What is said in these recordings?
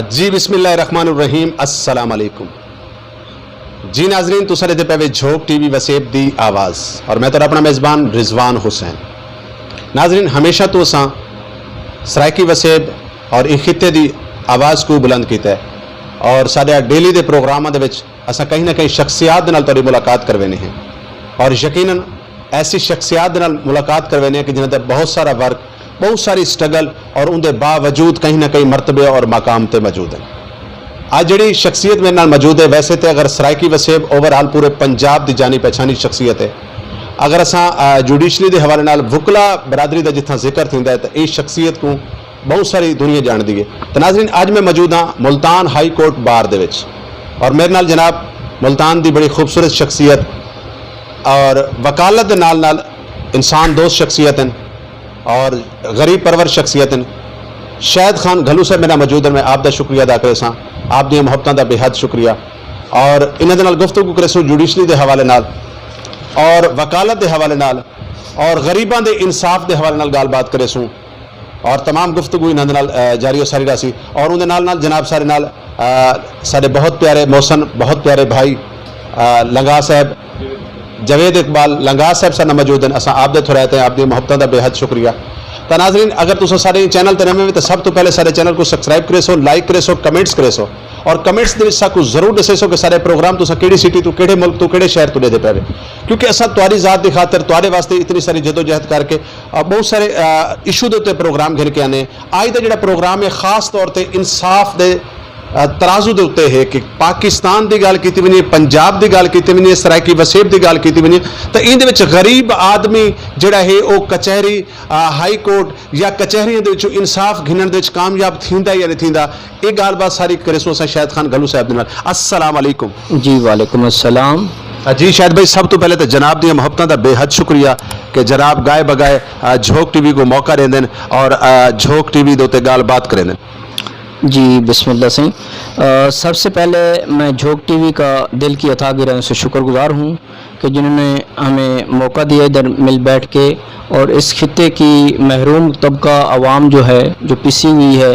जी बिस्मिल्लाहिर्रहमानिर्रहीम अस्सलाम अलैकुम जी नाजरीन तुसा दे पे झोंक टीवी वसेब दी आवाज़ और मैं तो अपना मेज़बान रिजवान हुसैन। नाजरीन हमेशा तो असा सराइकी वसेब और इस खिते दी आवाज़ को बुलंद किया है और साढ़े डेली के प्रोग्रामों के असा कहीं ना कहीं शख्सियात दे नाल तुहाडी मुलाकात करवेने हैं और यकीनन ऐसी शख्सियात दे नाल मुलाकात करवेने कि जिन्हां दा बहुत सारा वर्क बहुत सारी स्ट्रगल और उनके बावजूद कहीं ना कहीं मरतबे और मकाम ते मौजूद हैं। आज जी शख्सियत मेरे नाल मौजूद है। वैसे तो अगर सराइकी वसेब ओवरऑल पूरे पंजाब की जानी पहचानी शख्सियत है। अगर असा जुडिशरी के हवाले नाल वुकला बरादरी का जितना जिक्र होता है तो इस शख्सियत को बहुत सारी दुनिया जानती है। तो नाज़रीन आज मैं मौजूद हाँ मुल्तान हाई कोर्ट बार दे विच और मेरे नाल जनाब मुल्तान की बड़ी खूबसूरत शख्सियत और वकालत के नाल नाल इंसान दोस्त शख्सियत हैं और गरीब परवर शख्सियत हैं। शाहिद खान घलू साहब मेरा मौजूद है। मैं आपका शुक्रिया अदा करे सां, आप दी मुहब्बतां दा बेहद शुक्रिया और इन्हां दे नाल गुफ्तगू करे सो जुडिशरी के हवाले नाल और वकालत के हवाले नाल और गरीबां दे इंसाफ के हवाले नाल गलबात करे सूँ और तमाम गुफ्तगू इन्हां दे नाल जारी सारी रही और उनके नाल नाल जनाब सारे नाल साडे बहुत प्यारे मोहसन बहुत प्यारे भाई लंगा साहब जवेद इकबाल लंगा साहब सारे मौजूद हैं। असा आप दे थो रहते हैं, आपकी मुहब्बतां दा बेहद शुक्रिया। तो नाज़रीन अगर तुम सारे चैनल पर नवे तो सब तो पहले सारे चैनल को सब्सक्राइब करे सो, लाइक करे सो, कमेंट्स करे सो और कमेंट्स के साकू जरूर दसे सो कि सारे प्रोग्राम तुम किहड़ी सिटी तो किहड़े मुल्क तो किहड़े शहर तो लेते पे क्योंकि असा तुहाडी ज़ात की खातर तुहाडे वास्ते इतनी सारी जदोजहद करके बहुत सारे इशू के उत्ते प्रोग्राम घिर के आने। अज का जिहड़ा प्रोग्राम है खास तौर पर इंसाफ के तराजू के उत्ते है कि पाकिस्तान की गल की भी नहीं, पंजाब की गल की भी नहीं, सराइकी वसेब की गल की भी नहीं। तो इहदे गरीब आदमी जिहड़ा है वो कचहरी हाई कोर्ट या कचहरियों के इंसाफ गिनण दे कामयाब थींदा या नहीं थींदा, ये गल बात सारी करे सो शाहिद खान घलू साहब दे नाल। अस्सलाम अलैकुम जी वालेकुम अस्सलाम जी शाहिद भाई सब तो पहले तो जनाब दी मुहब्बतां दा बेहद शुक्रिया कि जनाब गाए बगाए झोंक टीवी को मौका देंदे और झोंक टीवी दे उत्ते गलबात करेंदे। जी बिस्मिल्लाह से सबसे पहले मैं झोंक टीवी का दिल की अता गिराने से शुक्रगुजार हूँ कि जिन्होंने हमें मौका दिया इधर मिल बैठ के और इस खिते की महरूम तबका आवाम जो है जो पिसी हुई है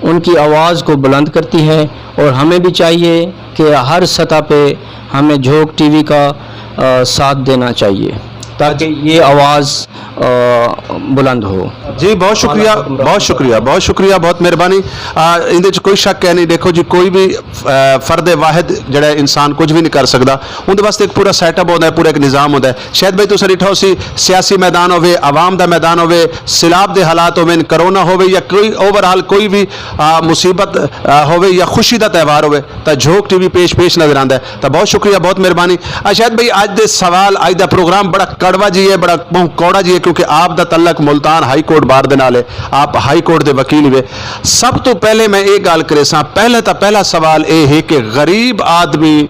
उनकी आवाज़ को बुलंद करती है और हमें भी चाहिए कि हर सतह पे हमें झोंक टीवी का साथ देना चाहिए ताकि ये आवाज़ बुलंद हो। जी बहुत शुक्रिया बहुत शुक्रिया बहुत शुक्रिया बहुत मेहरबानी। इहदे कोई शक है नहीं। देखो जी कोई भी फर्द वाहिद जड़ा इंसान कुछ भी नहीं कर सकता, उनके वास्ते एक पूरा सैटअप होता है, पूरा एक निज़ाम होता है। शायद भाई तुसीं डिठा सी सियासी मैदान होवे, आवाम का मैदान होवे, सिलाब के हालात होवे, करोना होवे या कोई ओवरऑल कोई भी मुसीबत होवे या खुशी का त्यौहार होवे तो झोंक टीवी पेश नजर आता है। तो बहुत शुक्रिया बहुत मेहरबानी। शायद भाई अज दे सवाल अज का प्रोग्राम बड़ा कड़वा जी है, बड़ा कौड़ा जी है क्योंकि आप दा तल्लक मुल्तान हाई कोर्ट बार दे नाल है, आप हाई कोर्ट के वकील हुए। सब तो पहले मैं ये गल करे सां, पहला सवाल ये है कि गरीब आदमी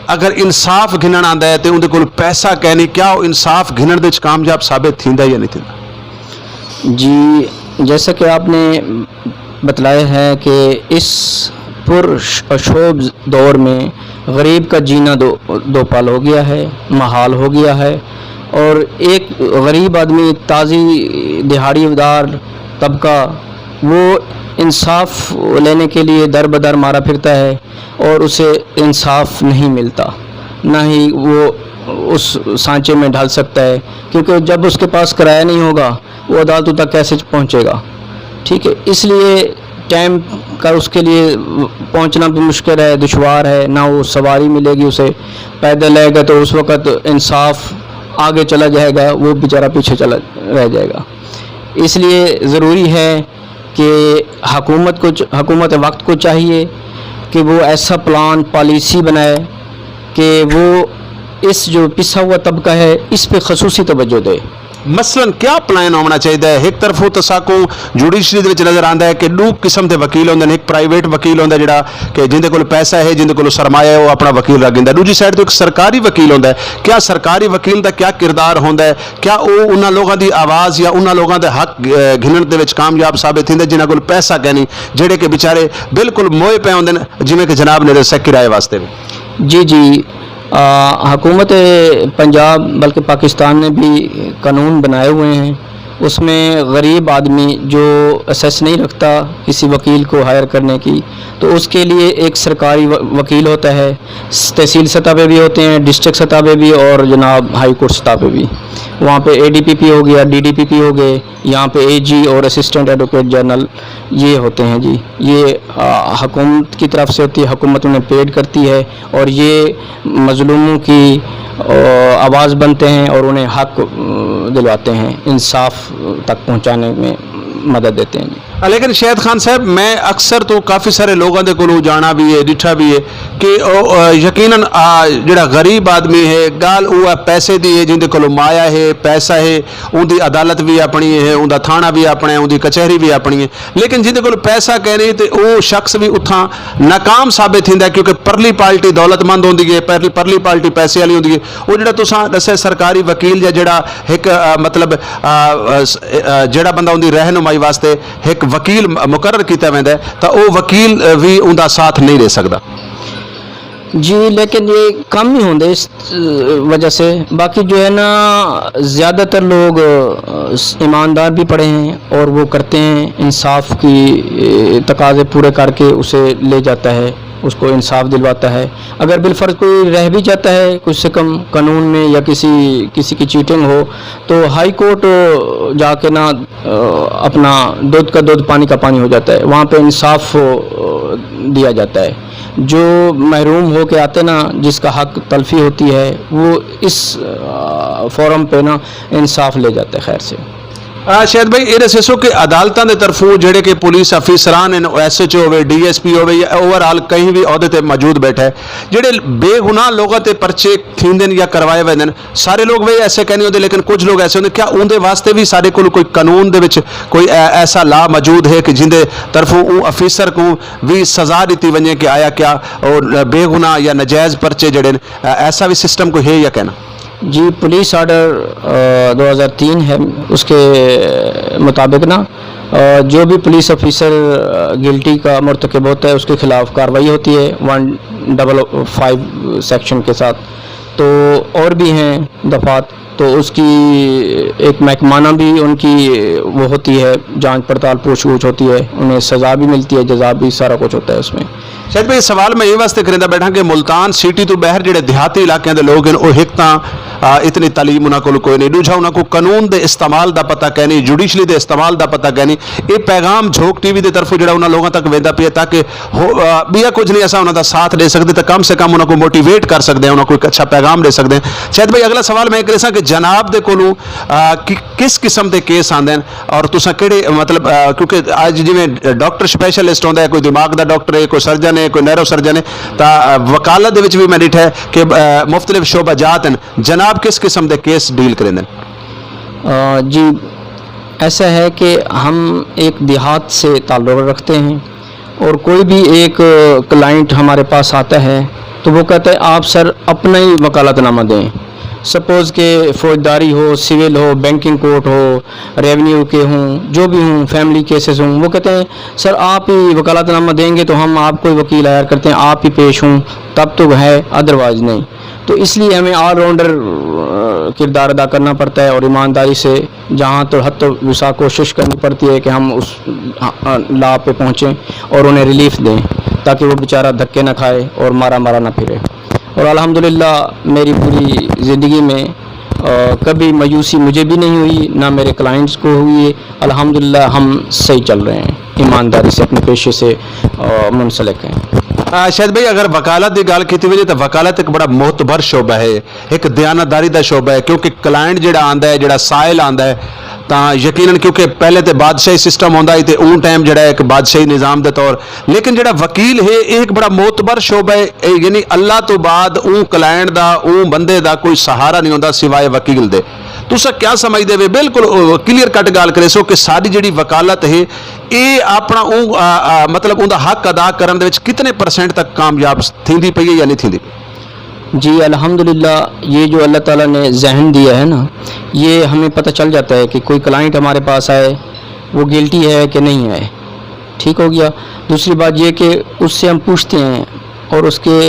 अगर इंसाफ गिनण आंदा है तो उनके कोल पैसा कहनी, क्या वो इंसाफ गिनण दे कामयाब साबित थींदा या नहीं थींदा? जी जैसा कि आपने बतलाया है कि इस पुरशोभ दौर में गरीब का जीना दो पल हो गया है, महाल हो गया है और एक गरीब आदमी ताज़ी दिहाड़ीदार तबका वो इंसाफ लेने के लिए दर बदर मारा फिरता है और उसे इंसाफ नहीं मिलता, ना ही वो उस सांचे में ढल सकता है क्योंकि जब उसके पास किराया नहीं होगा वो अदालतों तक कैसे पहुंचेगा। ठीक है, इसलिए टाइम का उसके लिए पहुंचना भी मुश्किल है, दुश्वार है, ना वो सवारी मिलेगी, उसे पैदल आएगा तो उस वक़्त इंसाफ आगे चला जाएगा, वो बेचारा पीछे चला रह जाएगा। इसलिए ज़रूरी है कि हुकूमत वक्त को चाहिए कि वो ऐसा प्लान पॉलिसी बनाए कि वो इस जो पिसा हुआ तबका है इस पे खसूसी तवज्जो दे। मसलन क्या प्लान होना चाहिए? एक तरफ तसाको जुडिशरी दे विच नजर आता है कि दो किस्म के वकील होंगे, एक प्राइवेट वकील होंगे जिहड़ा कि जिंदे कोल पैसा है, जिंदे कोल सरमाया है, वो अपना वकील रख दिंदा। दूसरी साइड तो एक सरकारी वकील होंदा है। क्या सरकारी वकील का क्या किरदार होंदा है? क्या वो उन्हां लोगों की आवाज़ या उन्हां लोगों के हक गिनण दे विच कामयाब साबित होंदे जिन्हां कोल पैसा कहनी, जिहड़े कि बेचारे बिल्कुल मोए पे होंदे जिवें कि जनाब ने दस्सिया किराए वास्ते? जी हुकूमत पंजाब बल्कि पाकिस्तान ने भी कानून बनाए हुए हैं उसमें गरीब आदमी जो एसेस नहीं रखता किसी वकील को हायर करने की, तो उसके लिए एक सरकारी वकील होता है, तहसील सतह पे भी होते हैं, डिस्ट्रिक्ट सतह पे भी और जनाब हाई कोर्ट सतह पे भी। वहाँ पे ADPP हो गया, DDPP हो गए, यहाँ पे AG और असिस्टेंट एडवोकेट जनरल ये होते हैं जी। ये हुकूमत की तरफ से होती है, हुकूमत उन्हें पेड करती है और ये मज़लूमों की आवाज़ बनते हैं और उन्हें हक दिलवाते हैं, इंसाफ तक पहुँचाने में मदद देते हैं जी। लेकिन शाहिद खान साहब, मैं अक्सर तो काफ़ी सारे लोगों के कोलों जाना भी है, डिठा भी है कि यकीनन जिहड़ा गरीब आदमी है गाल वो पैसे दी है, जिंदे कोलों माया है, पैसा है, उनकी अदालत भी अपनी है, उनका थाना भी अपना है, उनकी कचहरी भी अपनी है। लेकिन जिंदे कोलों पैसा कह नहीं तो वो शख्स भी उथा नाकाम साबित होता है, क्योंकि परली पार्टी दौलतमंद होती है, परली पार्टी पैसे वाली होती है। वो जिहड़ा तुसां दस्सिया सरकारी वकील या जिहड़ा एक मतलब जिहड़ा बंदा उनकी रहनुमाई वास्ते एक वकील मुकर्रर किया वैंदा है, तो वो वकील भी उनका साथ नहीं दे सकता जी। लेकिन ये कम ही होंगे इस वजह से। बाकी जो है ना, ज़्यादातर लोग ईमानदार भी पड़े हैं और वो करते हैं, इंसाफ की तकाज़े पूरे करके उसे ले जाता है, उसको इंसाफ दिलवाता है। अगर बिलफर्ज कोई रह भी जाता है कुछ से कम कानून में या किसी की चीटिंग हो, तो हाई कोर्ट जाके ना अपना दूध का दूध पानी का पानी हो जाता है, वहाँ पे इंसाफ दिया जाता है। जो महरूम हो के आते ना, जिसका हक तलफी होती है, वो इस फोरम पे ना इंसाफ ले जाता है खैर से। शायद भाई ये दसो कि अदालतों के तरफों जेडे कि पुलिस अफिसरान हैं, SHO हो, DSP हो या ओवरऑल कहीं भी अहदे ते मौजूद बैठा है, जेडे बेगुनाह लोगों ते परचे थींदे या करवाए हुए हैं, सारे लोग भाई ऐसे कहने होते, लेकिन कुछ लोग ऐसे होंगे, क्या उनके वास्ते भी सारे को कोई कानून दे विच कोई ऐसा ला मौजूद है कि जिंदे तरफों वो अफिसर को भी सज़ा दी वजे कि आया क्या और बेगुनाह या नजायज़ परचे जड़े ऐसा भी सिस्टम कोई है या कहना? जी, पुलिस आर्डर 2003 है, उसके मुताबिक ना जो भी पुलिस ऑफिसर गिल्टी का मर्तकब होता है उसके खिलाफ कार्रवाई होती है 155 सेक्शन के साथ। तो और भी हैं दफ़ात, तो उसकी एक महकमाना भी उनकी वो होती है, जांच पड़ताल पूछ-गछ होती है, उन्हें सज़ा भी मिलती है, जज़ा भी, सारा कुछ होता है उसमें। शायद भाई सवाल मैं ये वास्ते करेंदा बैठा कि मुल्तान सिटी तो बहर जो देहाती इलाकों के लोग हैं, वो एक तो इतनी तालीम उन्होंने कोई नहीं, दूजा उन्होंने कानून के इस्तेमाल का पता कै नहीं, जुडिशली के इस्तेमाल का पता कै नहीं। ये पैगाम झोंक TV की तरफों जो उन्होंने लोगों तक वेंदा पिया, ताकि बिया कुछ नहीं ऐसा उन्होंने साथ दे सकते, तो कम से कम उन्होंने मोटिवेट कर सकते हैं, उन्होंने कोई अच्छा पैगाम दे सकते हैं। शायद भाई अगला सवाल मैं करें कि जनाब दे कोलों किस किस्म के केस आते हैं और तुसां किहड़े मतलब क्योंकि अज जिवें डॉक्टर स्पैशलिस्ट होंदा है, कोई दिमाग का डॉक्टर है, कोई सर्जन है, कोई नैरो सर्जन है, तो वकालत दे विच भी मैं डिठा है कि मुख्तलिफ शोबाजात हैं, जनाब किस किस्म के केस डील करेंदे? जी, ऐसा है कि हम एक देहात से ताल्लुक़ रखते हैं और कोई भी एक क्लाइंट हमारे पास आता है तो वो कहता है आप सर अपना ही वकालतनामा दें। सपोज़ के फौजदारी हो, सिविल हो, बैंकिंग कोर्ट हो, रेवेन्यू के हों, जो भी हों, फैमिली केसेस हों, वो कहते हैं सर आप ही वकालतनामा देंगे तो हम आपको ही वकील हायर करते हैं, आप ही पेश हों तब तो है, अदरवाइज़ नहीं। तो इसलिए हमें ऑलराउंडर किरदार अदा करना पड़ता है और ईमानदारी से जहाँ तो हद तो विसा कोशिश करनी पड़ती है कि हम उस ला पे पहुँचें और उन्हें रिलीफ दें, ताकि वो बेचारा धक्के ना खाए और मारा ना फिरे। और अल्हम्दुलिल्लाह मेरी पूरी ज़िंदगी में कभी मायूसी मुझे भी नहीं हुई, ना मेरे क्लाइंट्स को हुई है। अल्हम्दुलिल्लाह हम सही चल रहे हैं, ईमानदारी से अपने पेशे से मुंसलिक हैं। शायद भाई अगर वकालत की गल की वजे तो वकालत एक बड़ा मोहतबर शोबा है, एक दयानतदारी का शोबा है, क्योंकि क्लाइंट जो आता है, जो साइल आता है, तो यकीनन क्योंकि पहले तो बादशाही सिस्टम होंदा ही, तो उन टाइम जो एक बादशाही निज़ाम के तौर, लेकिन जो वकील है एक बड़ा मोतबर शोबा है, यानी अल्लाह तो बाद ऊ क्लाइंट का ऊ बंदे का कोई सहारा नहीं होता सिवाय वकील दे। तुसा क्या समझते हो? बिल्कुल क्लीयर कट गल करे सो कि सारी जी वकालत है ये अपना मतलब उनका हक अदा करने विच कितने % तक कामयाब थींदी पई है या नहीं थींदी? जी अल्हम्दुलिल्लाह, ये जो अल्लाह ताला ने जहन दिया है ना, ये हमें पता चल जाता है कि कोई क्लाइंट हमारे पास आए वो गिल्टी है कि नहीं है, ठीक हो गया। दूसरी बात ये कि उससे हम पूछते हैं और उसके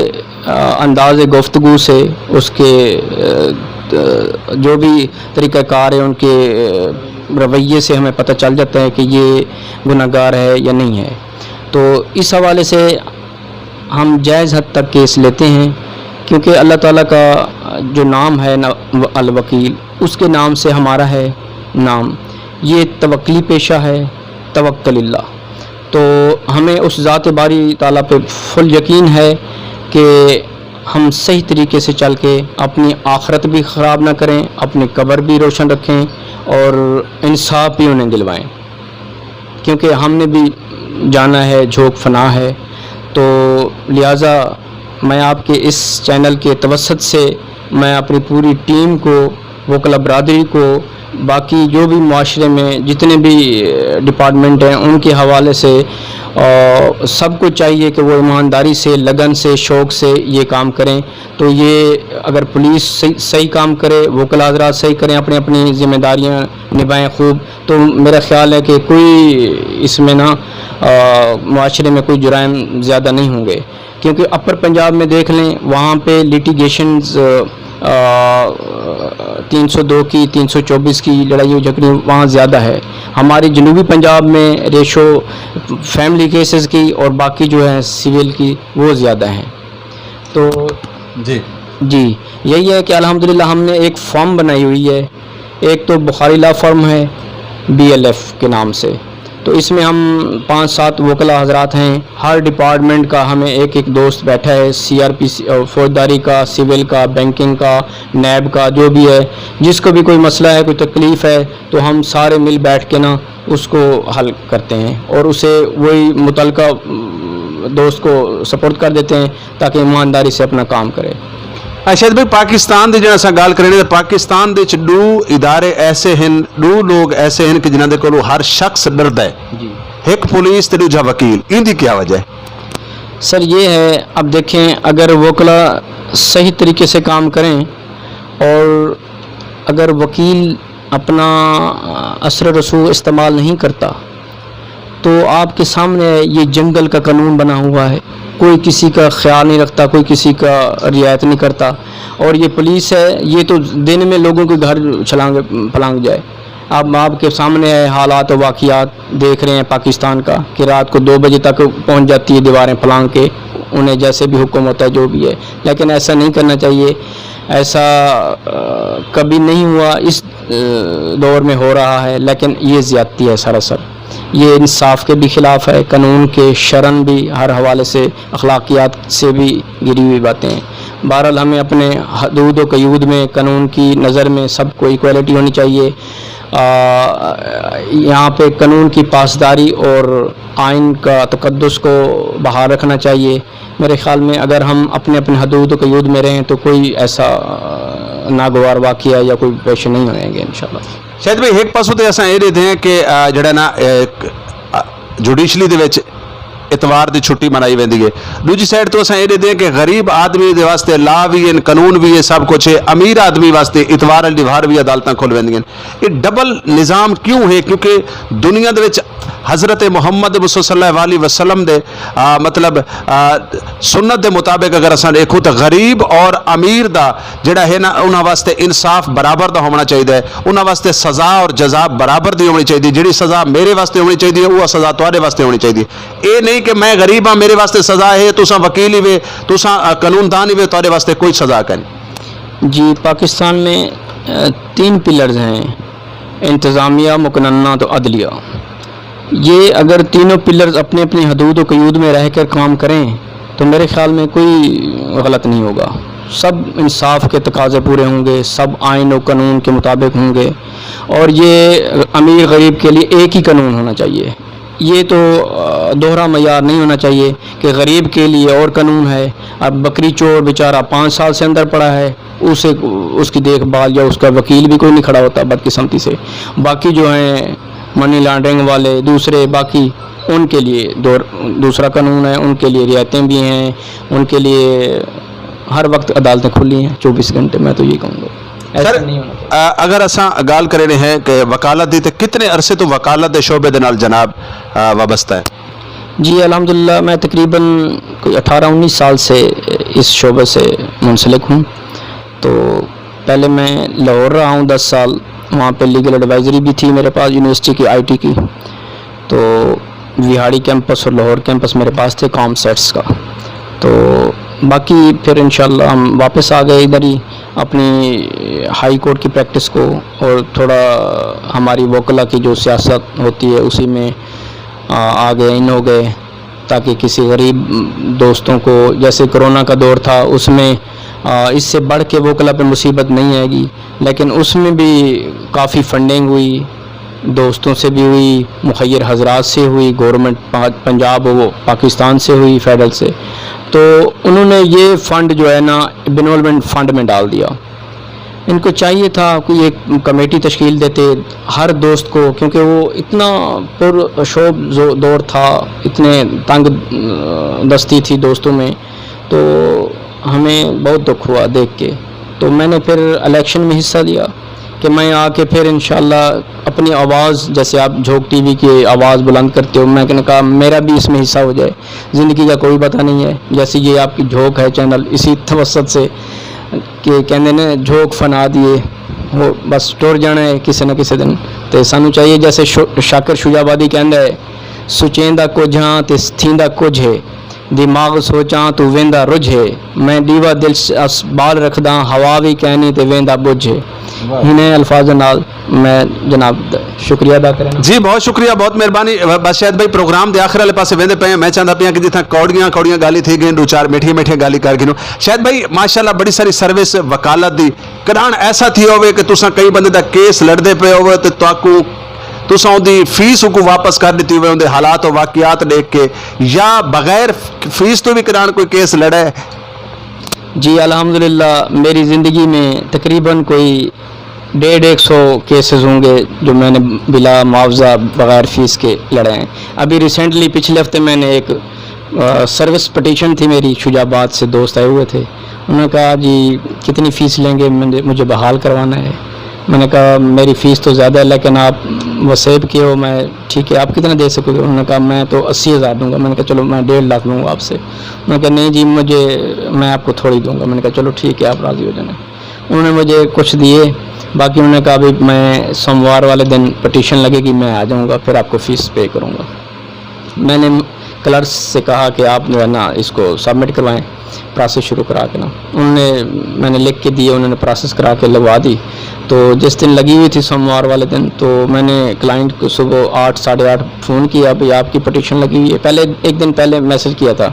अंदाज़ गुफ्तगू से, उसके जो भी तरीक़ाकार है, उनके رویے سے ہمیں پتہ چل جاتا ہے کہ یہ گناہگار ہے یا نہیں ہے. تو اس حوالے سے ہم جائز حد تک کیس لیتے ہیں، کیونکہ اللہ تعالیٰ کا جو نام ہے الوکیل، اس کے نام سے ہمارا ہے نام. یہ توکلی پیشہ ہے، توکل اللہ. تو ہمیں اس ذات باری تعالیٰ پہ فل یقین ہے کہ ہم صحیح طریقے سے چل کے اپنی آخرت بھی خراب نہ کریں، اپنی قبر بھی روشن رکھیں اور انصاف بھی انہیں دلوائیں، کیونکہ ہم نے بھی جانا ہے جھونک فنا ہے. تو لہٰذا میں آپ کے اس چینل کے توسط سے میں اپنی پوری ٹیم کو، وکلا برادری کو، باقی جو بھی معاشرے میں جتنے بھی ڈپارٹمنٹ ہیں ان کے حوالے سے سب کو چاہیے کہ وہ ایمانداری سے، لگن سے، شوق سے یہ کام کریں. تو یہ اگر پولیس صحیح کام کرے، وکلا حضرات صحیح کریں، اپنی ذمہ داریاں نبھائیں خوب، تو میرا خیال ہے کہ کوئی اس میں نا معاشرے میں کوئی جرائم زیادہ نہیں ہوں گے. کیونکہ اپر پنجاب میں دیکھ لیں، وہاں پہ لیٹیگیشنز 302 کی، 324 کی لڑائیوں جھگڑی وہاں زیادہ ہے. ہماری جنوبی پنجاب میں ریشو فیملی کیسز کی اور باقی جو ہے سول کی وہ زیادہ ہیں. تو جی یہی ہے کہ الحمدللہ ہم نے ایک فارم بنائی ہوئی ہے. ایک تو بخاری لا فارم ہے BLF کے نام سے. تو اس میں ہم 5-7 وکلا حضرات ہیں. ہر ڈپارٹمنٹ کا ہمیں ایک دوست بیٹھا ہے، CRPC فوجداری کا، سول کا، بینکنگ کا، نیب کا، جو بھی ہے. جس کو بھی کوئی مسئلہ ہے، کوئی تکلیف ہے، تو ہم سارے مل بیٹھ کے نا اس کو حل کرتے ہیں اور اسے وہی متعلقہ دوست کو سپورٹ کر دیتے ہیں تاکہ ایمانداری سے اپنا کام کرے. شاید بھائی پاکستان دی جہاں اساں گل کریں تو پاکستان دے دو ادارے ایسے ہیں، دو لوگ ایسے ہیں کہ جنہاں دے کولوں ہر شخص ڈردا ہے. جی ایک پولیس تے دوجا وکیل. ان دی کیا وجہ ہے؟ سر یہ ہے، اب دیکھیں اگر وکلا صحیح طریقے سے کام کریں اور اگر وکیل اپنا اثر رسوخ استعمال نہیں کرتا تو آپ کے سامنے یہ جنگل کا قانون بنا ہوا ہے. کوئی کسی کا خیال نہیں رکھتا، کوئی کسی کا رعایت نہیں کرتا. اور یہ پولیس ہے، یہ تو دن میں لوگوں کے گھر پھلانگ جائے. اب آپ کے سامنے حالات و واقعات دیکھ رہے ہیں پاکستان کا کہ رات کو 2 بجے تک پہنچ جاتی ہے دیواریں پھلانگ کے، انہیں جیسے بھی حکم ہوتا ہے جو بھی ہے. لیکن ایسا نہیں کرنا چاہیے. ایسا کبھی نہیں ہوا، اس دور میں ہو رہا ہے، لیکن یہ زیادتی ہے سراسر. یہ انصاف کے بھی خلاف ہے، قانون کے شرن بھی، ہر حوالے سے اخلاقیات سے بھی گری ہوئی باتیں ہیں. بہرحال ہمیں اپنے حدود و قیود میں، قانون کی نظر میں سب کو ایکویلٹی ہونی چاہیے. یہاں پہ قانون کی پاسداری اور آئین کا تقدس کو بحال رکھنا چاہیے. میرے خیال میں اگر ہم اپنے حدود و قیود میں رہیں تو کوئی ایسا ناگوار واقعہ یا کوئی پیش نہیں ہوئیں گے انشاءاللہ. شاید بھائی ایک پاسوں تے اساں یہ دیتے ہیں کہ جڑا نا جوڈیشلی دے وچ اتوار دی چھٹی منائی ویندی ہے. دوجی سائڈ تو اساں یہ دیتے ہیں کہ غریب آدمی دے واسطے لا بھی ہے، قانون بھی ہے، سب کچھ ہے. امیر آدمی واسطے اتوار والی دیوار بھی عدالتاں کھول ویندیاں. یہ ڈبل نظام کیوں ہے؟ کیونکہ دنیا دے وچ حضرت محمد صلی اللہ علیہ وسلم دے مطلب سنت دے مطابق اگر اساں دیکھو تو غریب اور امیر دا جڑا ہے نا انہاں واسطے انصاف برابر دا ہونا چاہیے. انہاں واسطے سزا اور جزا برابر دی ہونی چاہیے. جڑی سزا میرے واسطے ہونی چاہیے وہ سزا تواڈے واسطے ہونی چاہیے. اے نہیں کہ میں غریب ہاں میرے واسطے سزا ہے، تساں وکیل ہی وے، تساں قانون دان ہی وے، تواڈے واسطے کوئی سزا کریں. جی پاکستان میں 3 پلرز ہیں: انتظامیہ، مقننہ تو عدلیہ. یہ اگر تینوں پلرز اپنے حدود و قیود میں رہ کر کام کریں تو میرے خیال میں کوئی غلط نہیں ہوگا. سب انصاف کے تقاضے پورے ہوں گے، سب آئین و قانون کے مطابق ہوں گے. اور یہ امیر غریب کے لیے ایک ہی قانون ہونا چاہیے. یہ تو دوہرا معیار نہیں ہونا چاہیے کہ غریب کے لیے اور قانون ہے. اب بکری چور بیچارہ 5 سال سے اندر پڑا ہے، اس کی دیکھ بھال یا اس کا وکیل بھی کوئی نہیں کھڑا ہوتا بدقسمتی سے. باقی جو ہیں منی لانڈرنگ والے دوسرے، باقی ان کے لیے دوسرا قانون ہے. ان کے لیے رعایتیں بھی ہیں، ان کے لیے ہر وقت عدالتیں کھلی ہیں 24 گھنٹے. میں تو یہ کہوں گا سر اگر اساں گال کرے رہے ہیں کہ وکالت دی تے کتنے عرصے تو وکالت دے شعبے دے نال جناب وابستہ ہے؟ جی الحمدللہ میں تقریباً کوئی 18-19 سال سے اس شعبے سے منسلک ہوں. تو پہلے میں لاہور رہا ہوں 10 سال، वहाँ पे लीगल एडवाइज़री भी थी मेरे पास यूनिवर्सिटी की IT की। तो विहाड़ी कैंपस और लाहौर कैंपस मेरे पास थे कॉम सेट्स का। तो बाकी फिर इंशाल्लाह हम वापस आ गए इधर ही अपनी हाई कोर्ट की प्रैक्टिस को, और थोड़ा हमारी वकला की जो सियासत होती है उसी में आगे इन हो गए, ताकि किसी गरीब दोस्तों को, जैसे कोरोना का दौर था उसमें इससे बढ़ के वकला पे मुसीबत नहीं आएगी, लेकिन उसमें भी काफ़ी फंडिंग हुई, दोस्तों से भी हुई, मुखैर हजरात से हुई, गवर्नमेंट पंजाब वो पाकिस्तान से हुई, फेडरल से। तो उन्होंने ये फ़ंड जो है ना इन्वॉल्वमेंट फ़ंड में डाल दिया। इनको चाहिए था कोई एक कमेटी तश्कील देते हर दोस्त को, क्योंकि वो इतना पुरशोब दौर था, इतने तंग दस्ती थी दोस्तों में, तो हमें बहुत दुख हुआ देख के। तो मैंने फिर इलेक्शन में हिस्सा लिया कि मैं आके फिर इंशाल्लाह अपनी आवाज़, जैसे आप झोंक टीवी की आवाज़ बुलंद करते हो, मैंने कहा मेरा भी इसमें हिस्सा हो जाए। ज़िंदगी का कोई पता नहीं है, जैसे ये आपकी झोंक है चैनल, इसी तवसत से कि कहते ने झोंक फना दिए वो बस टुर जाना है किसी न किसी दिन। तो सानू चाहिए, जैसे शाकिर शुजाबादी कहता है, सुचेंदा कुछ हाँ तो थींदा कुछ है, दिमाग सोचा तो वेंदा रुझ है, मैं दीवा दिल असबाल रखदा हवा भी कहनी तो वेंदा बुझ है। इन्हें अल्फाज नाल मैं जनाब शुक्रिया अदा करें। जी बहुत शुक्रिया, बहुत मेहरबानी। बस शायद भाई प्रोग्राम के आखिर वाले पासे वेंदे पे मैं चाहता पिया कि जितना कौड़ियां कौड़ियां गाली थी गई, दो चार मीठिया मीठिया गाली कर गिनो। शायद भाई माशाल्लाह बड़ी सारी सर्विस वकालत दी करान ऐसा थी होवे कि तुसा कई बंदे दा केस लड़दे पे होवे ते ताकू तुसा उनकी फीस को वापस कर दी हुए, उनके हालात और वाकियात देख के, या बगैर फीस तो भी करान कोई केस लड़ा है? जी अल्हम्दुलिल्लाह मेरी ज़िंदगी में तकरीबन कोई 150 केसेस होंगे जो मैंने बिला मुआवजा बगैर फ़ीस के लड़े हैं। अभी रिसेंटली पिछले हफ्ते मैंने एक सर्विस पटिशन थी मेरी, शुजाबाद से दोस्त आए हुए थे, उन्होंने कहा जी कितनी फ़ीस लेंगे, मुझे बहाल करवाना है। मैंने कहा मेरी फ़ीस तो ज़्यादा है लेकिन आप वसेब के हो, मैं ठीक है आप कितना दे सकोगे? उन्होंने कहा मैं तो 80,000 दूँगा। मैंने कहा चलो मैं 1.5 लाख लूँगा आपसे। उन्होंने कहा नहीं जी मैं आपको थोड़ी दूँगा। मैंने कहा चलो ठीक है आप राज़ी हो जाना। उन्होंने मुझे कुछ दिए, बाकी उन्होंने कहा अभी मैं सोमवार वाले दिन पटिशन लगेगी मैं आ जाऊँगा, फिर आपको फ़ीस पे करूँगा। मैंने क्लर्क से कहा कि आप जो है ना इसको सबमिट करवाएं, प्रोसेस शुरू करा के ना। मैंने लिख के दिए, उन्होंने प्रोसेस करा के लगवा दी। तो जिस दिन लगी हुई थी सोमवार वाले दिन, तो मैंने क्लाइंट को सुबह 8 साढ़े 8 फ़ोन किया, भाई आपकी पटिशन लगी हुई है। पहले एक दिन पहले मैसेज किया था,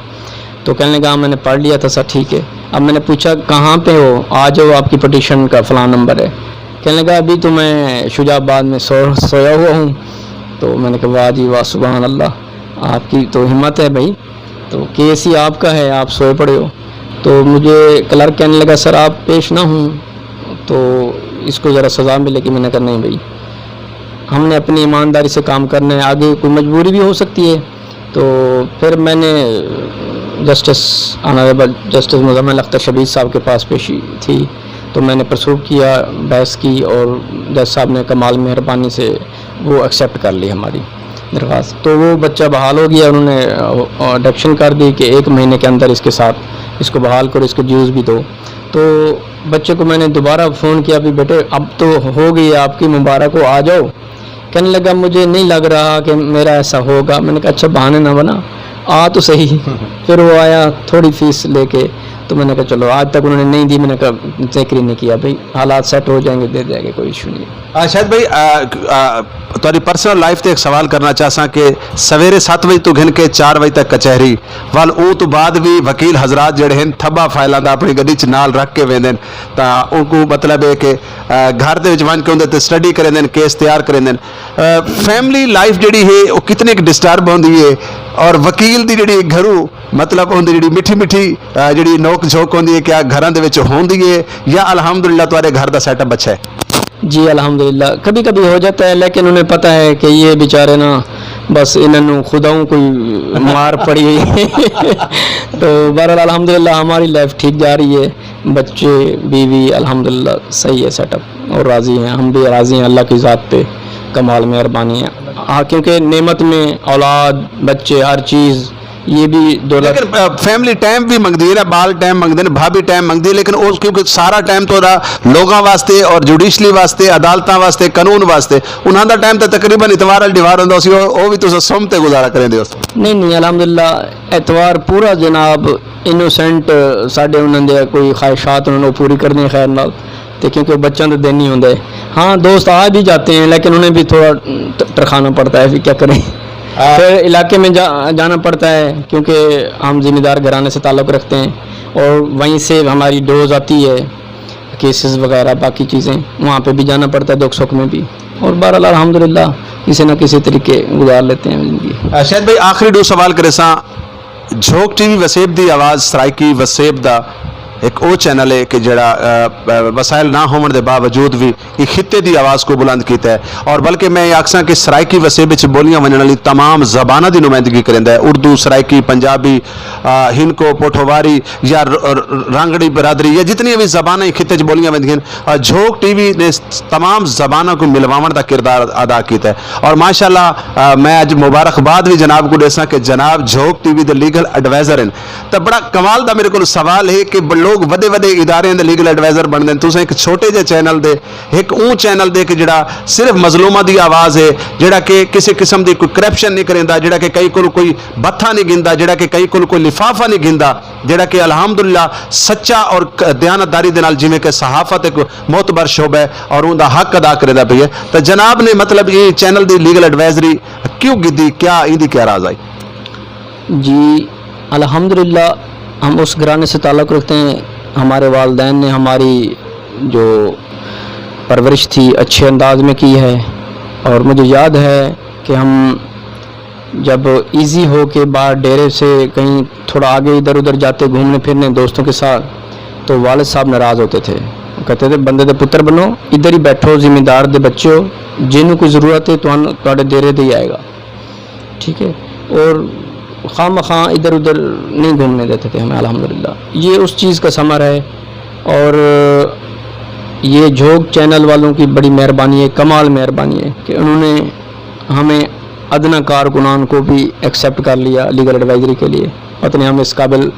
तो कहने लगा मैंने पढ़ लिया था सर ठीक है। अब मैंने पूछा कहाँ पे हो, आ जाओ आपकी पटिशन का फ़लाँ नंबर है। कहने लगा अभी तो मैं शुजाबाद में सोया हुआ हूँ। तो मैंने कहा वाह जी वाह सुभान अल्लाह, आपकी तो हिम्मत है भाई, तो केस ही आपका है, आप सोए पड़े हो। तो मुझे क्लर्क कहने लगा सर आप पेश ना हूँ तो इसको ज़रा सज़ा मिलेगी। मैंने कहा नहीं भाई, हमने अपनी ईमानदारी से काम करना है, आगे कोई मजबूरी भी हो सकती है। तो फिर मैंने Justice Honourable Justice Muzammil Akhtar Shabbir साहब के पास पेशी थी, तो मैंने प्रसूब किया, बहस की, और जज साहब ने कमाल मेहरबानी से वो एक्सेप्ट कर ली हमारी दरख्वास्त। तो वो बच्चा बहाल हो गया, उन्होंने डायरेक्शन कर दी कि 1 महीने के अंदर इसके साथ इसको बहाल करो, इसको ड्यूज़ भी दो। तो बच्चे को मैंने दोबारा फ़ोन किया, भी बेटे अब तो हो गई आपकी, मुबारक हो, आ जाओ। कहने लगा मुझे नहीं लग रहा कि मेरा ऐसा होगा। मैंने कहा अच्छा बहाने ना बना, आ तो सही। फिर वो आया थोड़ी फ़ीस लेके, तो मैंने कहा चलो, आज तक उन्होंने नहीं दी। मैंने कहा जिक्र ही नहीं किया, भाई हालात सेट हो जाएंगे दे जाएंगे, कोई इशू नहीं। शायद भाई तुम्हारी पर्सनल लाइफ ते एक सवाल करना चाहसा कि सवेरे 7 बजे तो घिन के 4 बजे तक कचहरी वाल, वो तो बाद भी वकील हजरात जड़े हैं थब्बा फाइलों का अपनी गड्डी च नाल रख के वेंदे तो उनको मतलब है कि घर के वन के उन्हें स्टडी करेंदे, केस तैयार करेंदे। फैमिली लाइफ जी है वो कितने डिस्टर्ब होंगी है, और वकील की जी घरों मतलब उनकी जी मिठी मिठी जी नोक झोंक होंगी है, क्या घर होंगी है, या अलहमदुलिल्लाह तुम्हारे घर का सेटअप अच्छा है? जी अल्हम्दुलिल्लाह कभी कभी हो जाता है, लेकिन उन्हें पता है कि ये बेचारे ना बस इन्होंने खुदाओं कोई मार पड़ी हुई तो बहरहाल अल्हम्दुलिल्लाह हमारी लाइफ ठीक जा रही है, बच्चे बीवी अल्हम्दुलिल्लाह सही है सेटअप, और राज़ी हैं, हम भी राज़ी हैं, अल्लाह की ज़ात पे कमाल मेहरबानी है। हाँ क्योंकि नेमत में औलाद बच्चे हर चीज़ یہ بھی دولت لیکن فیملی ٹائم بھی منگتی ہے نا, بال ٹائم منگتے ہیں, بھابی ٹائم منگتی ہے, لیکن اس کیونکہ سارا ٹائم تو لوگوں واسطے اور جوڈیشلی واسطے, عدالتاں واسطے, قانون واسطے, انہوں کا ٹائم تو تقریباً اتوار والی ڈیوار ہوتا سی, وہ بھی تو سم تے گزارا کریں دے. نہیں الحمدللہ اتوار پورا جناب انوسینٹ ساڈے انہوں نے کوئی خواہشات انہوں نے پوری کرنی خیر نال, تو کیونکہ بچوں تو دن نہیں ہوں. ہاں دوست آ بھی جاتے ہیں لیکن انہیں بھی تھوڑا ٹرکھانا پڑتا ہے, پھر کیا کریں, پھر علاقے میں جانا پڑتا ہے کیونکہ ہم ذمہ دار گھرانے سے تعلق رکھتے ہیں, اور وہیں سے ہماری ڈوز آتی ہے, کیسز وغیرہ باقی چیزیں, وہاں پہ بھی جانا پڑتا ہے دکھ سکھ میں بھی, اور بہرحال الحمدللہ کسی نہ کسی طریقے گزار لیتے ہیں زندگی. شاید بھائی آخری دو سوال کرے سا, جھوک ٹی وی وسیب دی آواز سرائکی وسیب دا ایک او چینل ہے کہ جڑا وسائل نہ ہون دے باوجود بھی یہ خطے دی آواز کو بلند کیتا ہے, اور بلکہ میں یہ آکھساں کہ سرائکی وسیب وچ بولیاں ونجن والی تمام زباناں دی نمائندگی کریندا ہے, اردو, سرائکی, پنجابی, ہندکو, پوٹھواری یا رانگڑی برادری یا جتنی بھی زبانیں خطے وچ بولیاں وندیاں, جھوک ٹی وی نے تمام زبانوں کو ملواون دا کردار ادا کیتا ہے. اور ماشاءاللہ میں اج مبارکباد بھی جناب کو دیساں کہ جناب جھوک ٹی وی دے لیگل ایڈوائزر ہیں. تو بڑا کمال دا میرے کو سوال ہے کہ لوگ وڈے وڈے ادارے دے لیگل ایڈوائزر بن دیں, تساں ایک چھوٹے جے چینل دے, ایک اون چینل دے کہ جڑا صرف مظلوماں دی آواز ہے, جڑا کہ کسی قسم دی کوئی کرپشن نہیں کریندا, جڑا کہ کئی کول کوئی بتھا نہیں گندا, جڑا کہ کئی کول کوئی لفافہ نہیں گندا, جڑا کہ الحمدللہ سچا اور دیانتداری دے نال جویں کہ صحافت ایک معتبر شعبہ ہے اور اون دا حق ادا کردا پئی ہے. تو جناب نے مطلب یہ چینل دی لیگل ایڈوائزری کیوں گدی, کیا این دی کیا راز آئی؟ جی الحمدللہ ہم اس گھرانے سے تعلق رکھتے ہیں, ہمارے والدین نے ہماری جو پرورش تھی اچھے انداز میں کی ہے, اور مجھے یاد ہے کہ ہم جب ایزی ہو کے باہر ڈیرے سے کہیں تھوڑا آگے ادھر ادھر جاتے گھومنے پھرنے دوستوں کے ساتھ, تو والد صاحب ناراض ہوتے تھے, کہتے تھے بندے دے پتر بنو, ادھر ہی بیٹھو, ذمہ دار دے بچے ہو, جنہوں کوئی ضرورت ہے تو تواڈے ڈیرے دے ہی آئے گا, ٹھیک ہے, اور خواہ مخواہ ادھر ادھر نہیں گھومنے دیتے تھے ہمیں. الحمدللہ یہ اس چیز کا ثمر ہے, اور یہ جھوک چینل والوں کی بڑی مہربانی ہے, کمال مہربانی ہے کہ انہوں نے ہمیں ادنا کارکنان کو بھی ایکسیپٹ کر لیا لیگل ایڈوائزری کے لیے. پتہ نہیں ہم اس قابل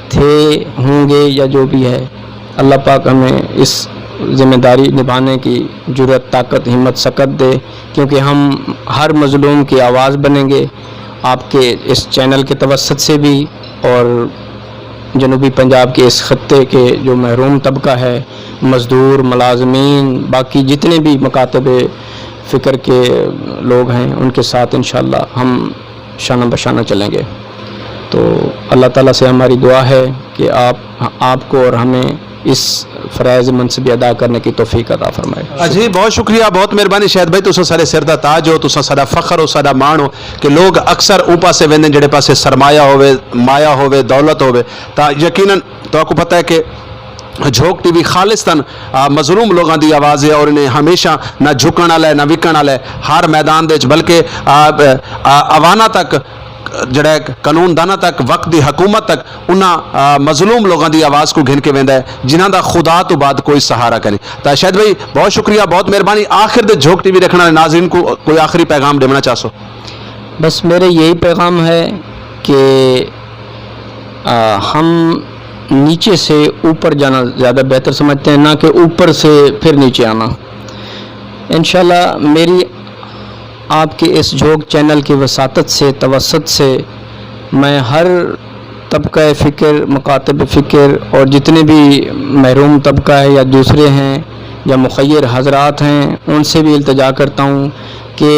تھے, ہوں گے یا جو بھی ہے, اللہ پاک ہمیں اس ذمہ داری نبھانے کی جرأت, طاقت, ہمت, سکت دے, کیونکہ ہم ہر مظلوم کی آواز بنیں گے آپ کے اس چینل کے توسط سے بھی, اور جنوبی پنجاب کے اس خطے کے جو محروم طبقہ ہے, مزدور, ملازمین, باقی جتنے بھی مکاتب فکر کے لوگ ہیں, ان کے ساتھ انشاءاللہ ہم شانہ بشانہ چلیں گے. تو اللہ تعالیٰ سے ہماری دعا ہے کہ آپ کو اور ہمیں اس فرائض منصبی ادا کرنے کی توفیق عطا فرمائے. جی بہت شکریہ, بہت مہربانی. شاید بھائی تساں سارے سر دا تاج ہو, تساں سارا فخر ہو, سارا مان ہو کہ لوگ اکثر او پاسے ویندے جڑے پاسے سرمایہ ہوے, مایا ہوے, دولت ہوے, تا یقیناً تو آپ کو پتہ ہے کہ جھوک ٹی وی خالصتاً مظلوم لوگوں دی آواز ہے, اور انہیں ہمیشہ نہ جھکن والا ہے نہ وکن والا ہے, ہر میدان دے بلکہ عوانہ تک جڑا قانون دانا تک, وقت دی حکومت تک انہاں مظلوم لوگوں دی آواز کو گھن کے ویندا ہے جنہاں دا خدا تو بعد کوئی سہارا کرے. تو شاید بھائی بہت شکریہ, بہت مہربانی. آخر دے جھوک ٹی وی دیکھنے والے ناظرین کو کوئی آخری پیغام دینا چاہو؟ بس میرے یہی پیغام ہے کہ ہم نیچے سے اوپر جانا زیادہ بہتر سمجھتے ہیں, نہ کہ اوپر سے پھر نیچے آنا. انشاءاللہ میری آپ کے اس جھوک چینل کی وساطت سے, توسط سے, میں ہر طبقہ فکر, مکاتب فکر اور جتنے بھی محروم طبقہ ہے یا دوسرے ہیں یا مخیر حضرات ہیں, ان سے بھی التجا کرتا ہوں کہ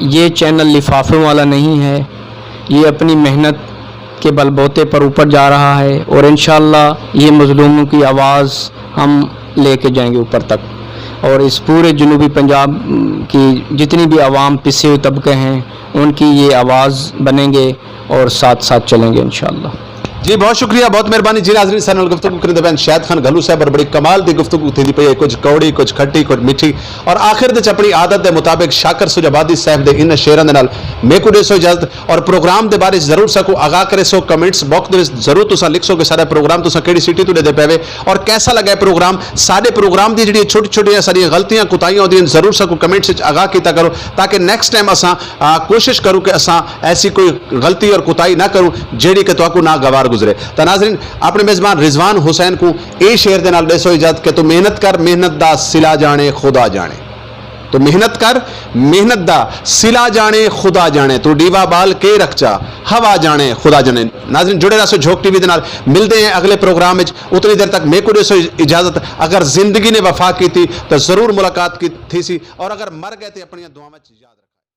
یہ چینل لفافوں والا نہیں ہے, یہ اپنی محنت کے بل بوتے پر اوپر جا رہا ہے, اور انشاءاللہ یہ مظلوموں کی آواز ہم لے کے جائیں گے اوپر تک, اور اس پورے جنوبی پنجاب کی جتنی بھی عوام پسے ہوئے طبقے ہیں ان کی یہ آواز بنیں گے اور ساتھ ساتھ چلیں گے انشاءاللہ. जी बहुत शुक्रिया, बहुत मेहरबानी जी नाज़रीन। सारे नाल गुफ्तगू करने बैन शाहिद खान गलू साहब और बड़ी कमाल की गुफ्तगू थी पई, कुछ कौड़ी कुछ खट्टी कुछ मिठी, और आखिर दे अपनी आदत के मुताबिक शाकर सुजाबादी साहब दे इन शेरां दे नाल मेरे को सो इजाजत। और प्रोग्राम के बारे जरूर सको आगाह करे सो कमेंट्स बॉक्स दे जरूर तुसा लिख सो कि सारा प्रोग्राम तुसा केड़ी सिटी तो दे पावे और कैसा लगा प्रोग्राम। साडे प्रोग्राम दी जिहड़ी छोटी छोटी सारी गलतियां कुताहियां होंदियां जरूर सको कमेंट्स विच आगाह कीता करो, ताकि नेक्स्ट टाइम असां कोशिश करूँ कि असां ऐसी कोई गलती और कुताही ना करूँ जेड़ी कि तुहाकू ना गवार गुजरे। तो नाज़रीन अपने मेज़बान रिजवान हुसैन को ये शेर दे नाल देसो इजाजत कि तू मेहनत कर, मेहनत दा सिला जाने खुदा जाने। तो मेहनत कर, मेहनत दा सिला जाने खुदा जाने, तू डीवा बाल के रखचा हवा जाने खुदा जाने। नाज़रीन जुड़े रहो झोंक टीवी दे नाल, मिलते हैं अगले प्रोग्राम में। उतनी देर तक मेरे को देसो इजाजत। अगर जिंदगी ने वफा की थी तो जरूर मुलाकात की थी सी, और अगर मर गए थे अपनी दुआ में याद रख।